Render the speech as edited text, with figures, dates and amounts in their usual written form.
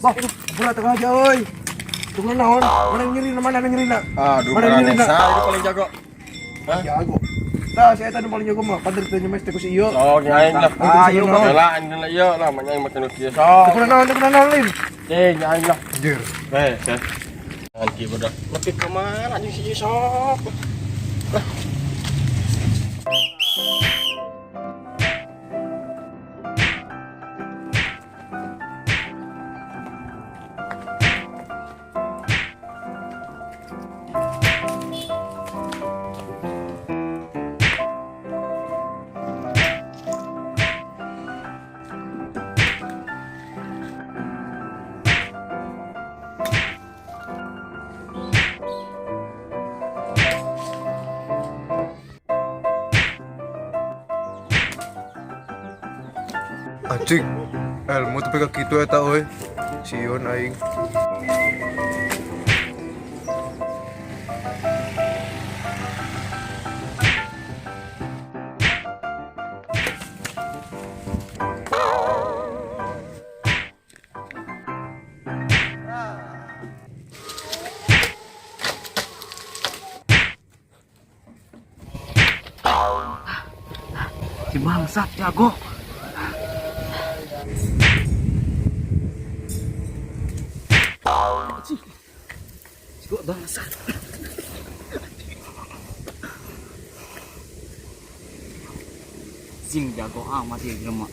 Bah, pula tengah aja, oi. Tunggu naon, mana nyeri mana nyeri nak? Aduh, Mana nyeri nak? saya itu paling jago. Hah? Jago. Nah, saya tadi paling jago mah, pandir tanya mes teku si iyo. So, nyain lah. Ayo, Bang. Lah, ini lah iya lah, makanya yang makan dia. So. Tunggu naon lin. Nyain lah. Anjir. Nanti bedak. Lebih kemana nih si sok? Anjing. Ilmu tapi kayak gitu eta oi. Sion aing. Si bangsat jago. Si kok bangsat. Sing jago amat ya jelema.